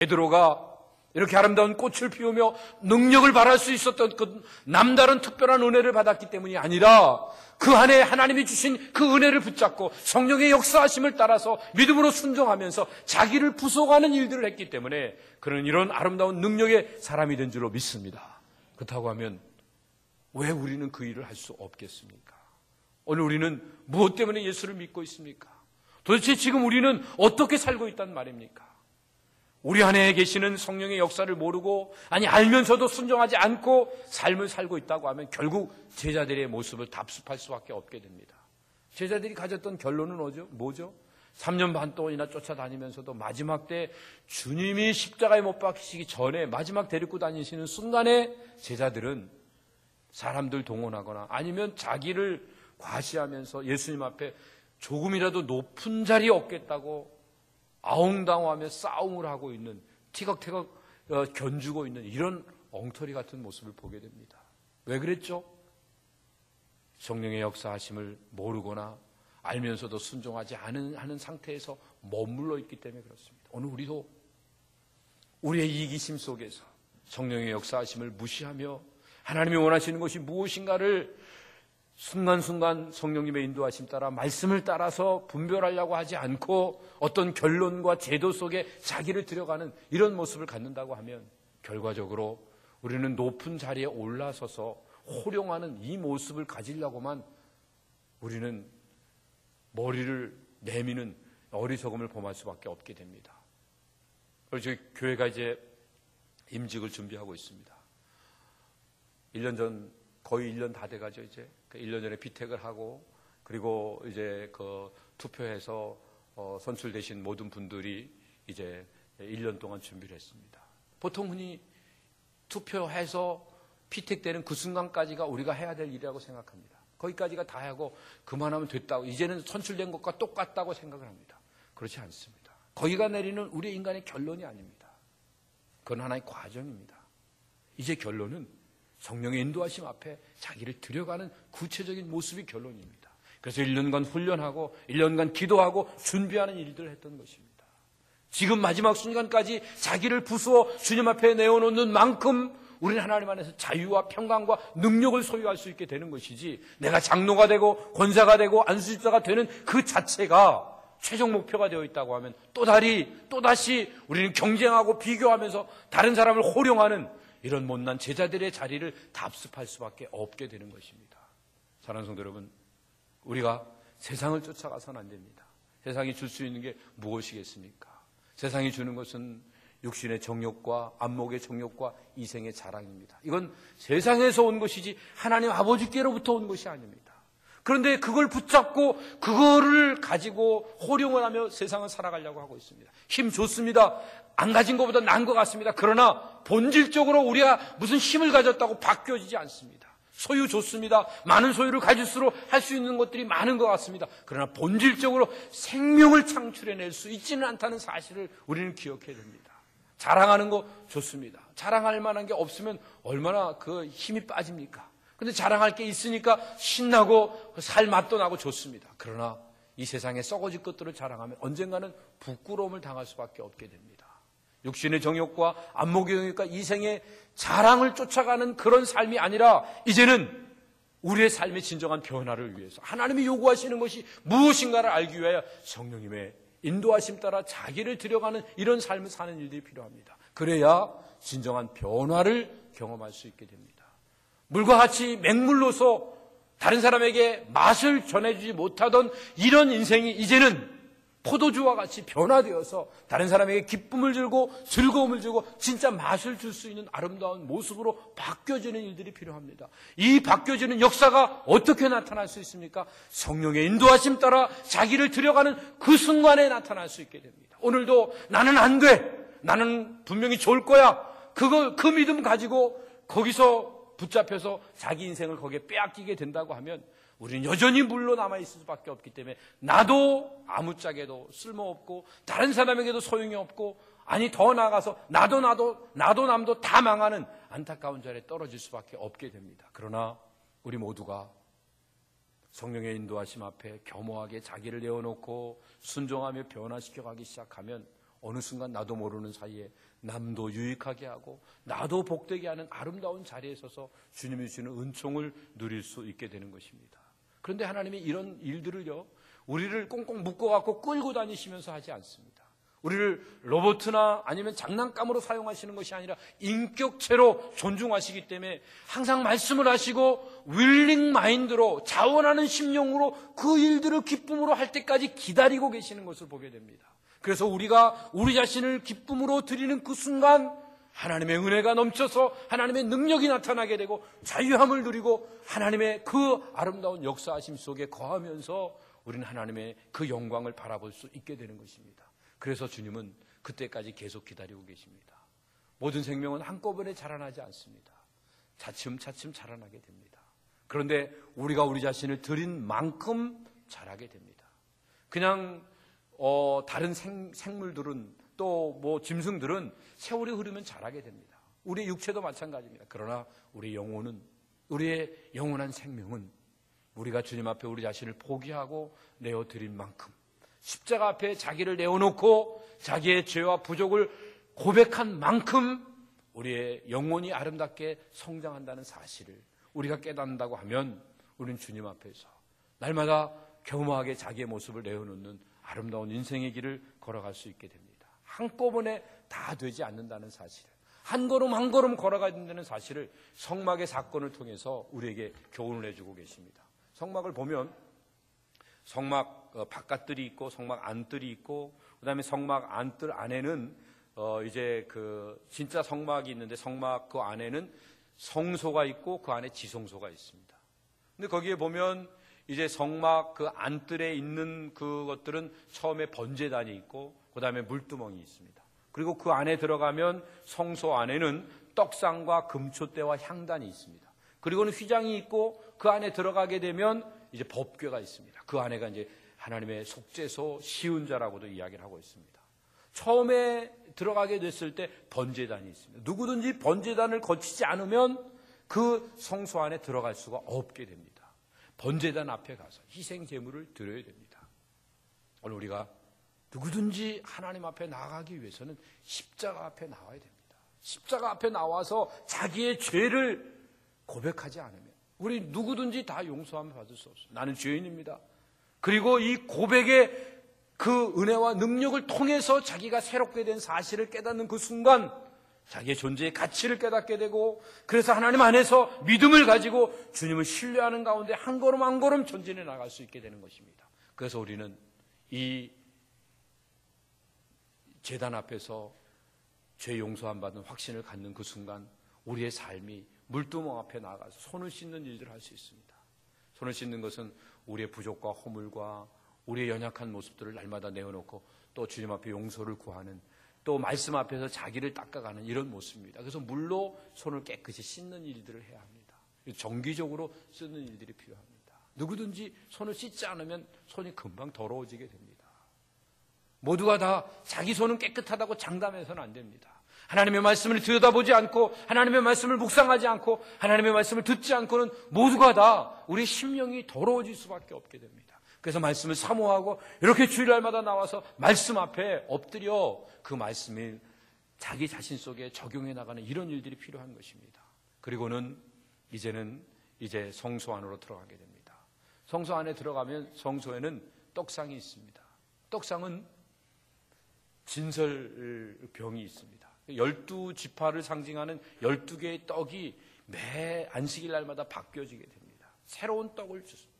베드로가 이렇게 아름다운 꽃을 피우며 능력을 발할 수 있었던 그 남다른 특별한 은혜를 받았기 때문이 아니라 그 안에 하나님이 주신 그 은혜를 붙잡고 성령의 역사하심을 따라서 믿음으로 순종하면서 자기를 부숴가는 일들을 했기 때문에 그는 이런 아름다운 능력의 사람이 된 줄로 믿습니다. 그렇다고 하면 왜 우리는 그 일을 할 수 없겠습니까? 오늘 우리는 무엇 때문에 예수를 믿고 있습니까? 도대체 지금 우리는 어떻게 살고 있단 말입니까? 우리 안에 계시는 성령의 역사를 모르고, 아니 알면서도 순종하지 않고 삶을 살고 있다고 하면 결국 제자들의 모습을 답습할 수밖에 없게 됩니다. 제자들이 가졌던 결론은 뭐죠? 3년 반 동안이나 쫓아다니면서도 마지막 때 주님이 십자가에 못 박히시기 전에 마지막 데리고 다니시는 순간에 제자들은 사람들 동원하거나 아니면 자기를 과시하면서 예수님 앞에 조금이라도 높은 자리 얻겠다고 아웅다웅하며 싸움을 하고 있는, 티격태격 견주고 있는 이런 엉터리 같은 모습을 보게 됩니다. 왜 그랬죠? 성령의 역사하심을 모르거나 알면서도 순종하지 않은 상태에서 머물러 있기 때문에 그렇습니다. 오늘 우리도 우리의 이기심 속에서 성령의 역사하심을 무시하며 하나님이 원하시는 것이 무엇인가를 순간순간 성령님의 인도하심 따라 말씀을 따라서 분별하려고 하지 않고 어떤 결론과 제도 속에 자기를 들여가는 이런 모습을 갖는다고 하면 결과적으로 우리는 높은 자리에 올라서서 호령하는 이 모습을 가지려고만 우리는 머리를 내미는 어리석음을 범할 수밖에 없게 됩니다. 그래서 교회가 이제 임직을 준비하고 있습니다. 1년 전, 거의 1년 다 돼가죠, 이제. 1년 전에 비택을 하고, 그리고 이제 그 투표해서 선출되신 모든 분들이 이제 1년 동안 준비를 했습니다. 보통 흔히 투표해서 피택되는 그 순간까지가 우리가 해야 될 일이라고 생각합니다. 거기까지가 다 하고 그만하면 됐다고, 이제는 선출된 것과 똑같다고 생각을 합니다. 그렇지 않습니다. 거기가 내리는 우리 인간의 결론이 아닙니다. 그건 하나의 과정입니다. 이제 결론은 성령의 인도하심 앞에 자기를 들여가는 구체적인 모습이 결론입니다. 그래서 1년간 훈련하고 1년간 기도하고 준비하는 일들을 했던 것입니다. 지금 마지막 순간까지 자기를 부수어 주님 앞에 내어놓는 만큼 우리는 하나님 안에서 자유와 평강과 능력을 소유할 수 있게 되는 것이지, 내가 장로가 되고 권사가 되고 안수집사가 되는 그 자체가 최종 목표가 되어 있다고 하면 또다시 우리는 경쟁하고 비교하면서 다른 사람을 호령하는 이런 못난 제자들의 자리를 답습할 수밖에 없게 되는 것입니다. 사랑하는 성도 여러분, 우리가 세상을 쫓아가서는 안 됩니다. 세상이 줄 수 있는 게 무엇이겠습니까? 세상이 주는 것은 육신의 정욕과 안목의 정욕과 이생의 자랑입니다. 이건 세상에서 온 것이지 하나님 아버지께로부터 온 것이 아닙니다. 그런데 그걸 붙잡고 그거를 가지고 호령을 하며 세상을 살아가려고 하고 있습니다. 힘 좋습니다. 안 가진 것보다 나은 것 같습니다. 그러나 본질적으로 우리가 무슨 힘을 가졌다고 바뀌어지지 않습니다. 소유 좋습니다. 많은 소유를 가질수록 할 수 있는 것들이 많은 것 같습니다. 그러나 본질적으로 생명을 창출해낼 수 있지는 않다는 사실을 우리는 기억해야 됩니다. 자랑하는 거 좋습니다. 자랑할 만한 게 없으면 얼마나 그 힘이 빠집니까? 근데 자랑할 게 있으니까 신나고 살 맛도 나고 좋습니다. 그러나 이 세상에 썩어질 것들을 자랑하면 언젠가는 부끄러움을 당할 수밖에 없게 됩니다. 육신의 정욕과 안목의 정욕과 이생의 자랑을 쫓아가는 그런 삶이 아니라 이제는 우리의 삶의 진정한 변화를 위해서 하나님이 요구하시는 것이 무엇인가를 알기 위하여 성령님의 인도하심 따라 자기를 들여가는 이런 삶을 사는 일들이 필요합니다. 그래야 진정한 변화를 경험할 수 있게 됩니다. 물과 같이 맹물로서 다른 사람에게 맛을 전해주지 못하던 이런 인생이 이제는 포도주와 같이 변화되어서 다른 사람에게 기쁨을 주고 즐거움을 주고 진짜 맛을 줄 수 있는 아름다운 모습으로 바뀌어지는 일들이 필요합니다. 이 바뀌어지는 역사가 어떻게 나타날 수 있습니까? 성령의 인도하심 따라 자기를 들여가는 그 순간에 나타날 수 있게 됩니다. 오늘도 나는 안 돼, 나는 분명히 좋을 거야, 그 믿음 가지고 거기서 붙잡혀서 자기 인생을 거기에 빼앗기게 된다고 하면 우리는 여전히 물로 남아있을 수밖에 없기 때문에 나도 아무짝에도 쓸모없고 다른 사람에게도 소용이 없고, 아니 더 나아가서 나도 남도 다 망하는 안타까운 자리에 떨어질 수밖에 없게 됩니다. 그러나 우리 모두가 성령의 인도하심 앞에 겸허하게 자기를 내어놓고 순종하며 변화시켜가기 시작하면 어느 순간 나도 모르는 사이에 남도 유익하게 하고 나도 복되게 하는 아름다운 자리에 서서 주님이 주시는 은총을 누릴 수 있게 되는 것입니다. 그런데 하나님이 이런 일들을요, 우리를 꽁꽁 묶어갖고 끌고 다니시면서 하지 않습니다. 우리를 로봇이나 아니면 장난감으로 사용하시는 것이 아니라 인격체로 존중하시기 때문에 항상 말씀을 하시고 윌링 마인드로, 자원하는 심령으로 그 일들을 기쁨으로 할 때까지 기다리고 계시는 것을 보게 됩니다. 그래서 우리가 우리 자신을 기쁨으로 드리는 그 순간 하나님의 은혜가 넘쳐서 하나님의 능력이 나타나게 되고 자유함을 누리고 하나님의 그 아름다운 역사하심 속에 거하면서 우리는 하나님의 그 영광을 바라볼 수 있게 되는 것입니다. 그래서 주님은 그때까지 계속 기다리고 계십니다. 모든 생명은 한꺼번에 자라나지 않습니다. 차츰차츰 자라나게 됩니다. 그런데 우리가 우리 자신을 드린 만큼 자라게 됩니다. 그냥 다른 생물들은 또 뭐 짐승들은 세월이 흐르면 자라게 됩니다. 우리의 육체도 마찬가지입니다. 그러나 우리의 영혼은, 우리의 영원한 생명은 우리가 주님 앞에 우리 자신을 포기하고 내어드린 만큼, 십자가 앞에 자기를 내어놓고 자기의 죄와 부족을 고백한 만큼 우리의 영혼이 아름답게 성장한다는 사실을 우리가 깨닫는다고 하면 우리는 주님 앞에서 날마다 겸허하게 자기의 모습을 내어놓는 아름다운 인생의 길을 걸어갈 수 있게 됩니다. 한꺼번에 다 되지 않는다는 사실을, 한 걸음 한 걸음 걸어가야 된다는 사실을 성막의 사건을 통해서 우리에게 교훈을 해주고 계십니다. 성막을 보면 성막 바깥들이 있고 성막 안들이 있고, 그다음에 성막 안들 안에는 이제 그 진짜 성막이 있는데 성막 그 안에는 성소가 있고 그 안에 지성소가 있습니다. 근데 거기에 보면 이제 성막 그 안뜰에 있는 그것들은 처음에 번제단이 있고 그다음에 물두멍이 있습니다. 그리고 그 안에 들어가면 성소 안에는 떡상과 금초대와 향단이 있습니다. 그리고는 휘장이 있고 그 안에 들어가게 되면 이제 법궤가 있습니다. 그 안에가 이제 하나님의 속죄소 시은자라고도 이야기를 하고 있습니다. 처음에 들어가게 됐을 때 번제단이 있습니다. 누구든지 번제단을 거치지 않으면 그 성소 안에 들어갈 수가 없게 됩니다. 번제단 앞에 가서 희생 제물을 드려야 됩니다. 오늘 우리가 누구든지 하나님 앞에 나가기 위해서는 십자가 앞에 나와야 됩니다. 십자가 앞에 나와서 자기의 죄를 고백하지 않으면 우리 누구든지 다 용서함을 받을 수 없어요. 나는 죄인입니다. 그리고 이 고백의 그 은혜와 능력을 통해서 자기가 새롭게 된 사실을 깨닫는 그 순간 자기의 존재의 가치를 깨닫게 되고, 그래서 하나님 안에서 믿음을 가지고 주님을 신뢰하는 가운데 한 걸음 한 걸음 전진해 나갈 수 있게 되는 것입니다. 그래서 우리는 이 제단 앞에서 죄 용서함 받은 확신을 갖는 그 순간 우리의 삶이 물두멍 앞에 나가서 손을 씻는 일들을 할 수 있습니다. 손을 씻는 것은 우리의 부족과 허물과 우리의 연약한 모습들을 날마다 내어놓고 또 주님 앞에 용서를 구하는, 또 말씀 앞에서 자기를 닦아가는 이런 모습입니다. 그래서 물로 손을 깨끗이 씻는 일들을 해야 합니다. 정기적으로 쓰는 일들이 필요합니다. 누구든지 손을 씻지 않으면 손이 금방 더러워지게 됩니다. 모두가 다 자기 손은 깨끗하다고 장담해서는 안 됩니다. 하나님의 말씀을 들여다보지 않고 하나님의 말씀을 묵상하지 않고 하나님의 말씀을 듣지 않고는 모두가 다 우리 심령이 더러워질 수밖에 없게 됩니다. 그래서 말씀을 사모하고 이렇게 주일날마다 나와서 말씀 앞에 엎드려 그 말씀을 자기 자신 속에 적용해 나가는 이런 일들이 필요한 것입니다. 그리고는 이제는 성소 안으로 들어가게 됩니다. 성소 안에 들어가면 성소에는 떡상이 있습니다. 떡상은 진설병이 있습니다. 12지파를 상징하는 12개의 떡이 매 안식일 날마다 바뀌어지게 됩니다. 새로운 떡을 주습니다.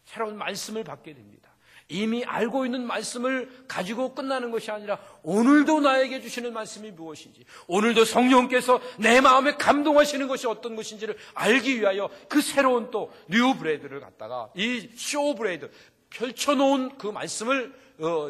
새로운 말씀을 받게 됩니다. 이미 알고 있는 말씀을 가지고 끝나는 것이 아니라 오늘도 나에게 주시는 말씀이 무엇인지, 오늘도 성령께서 내 마음에 감동하시는 것이 어떤 것인지를 알기 위하여 그 새로운 또 뉴 브레드를 갖다가 이 쇼 브레드 펼쳐놓은 그 말씀을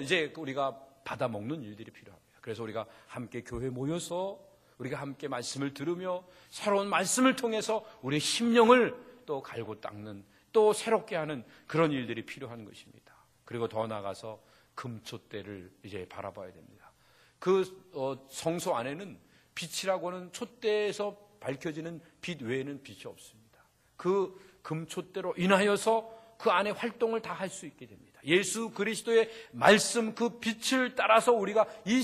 이제 우리가 받아 먹는 일들이 필요합니다. 그래서 우리가 함께 교회에 모여서 우리가 함께 말씀을 들으며 새로운 말씀을 통해서 우리의 심령을 또 갈고 닦는, 또 새롭게 하는 그런 일들이 필요한 것입니다. 그리고 더 나아가서 금촛대를 이제 바라봐야 됩니다. 그 성소 안에는 빛이라고 하는 촛대에서 밝혀지는 빛 외에는 빛이 없습니다. 그 금촛대로 인하여서 그 안에 활동을 다 할 수 있게 됩니다. 예수 그리스도의 말씀 그 빛을 따라서 우리가 이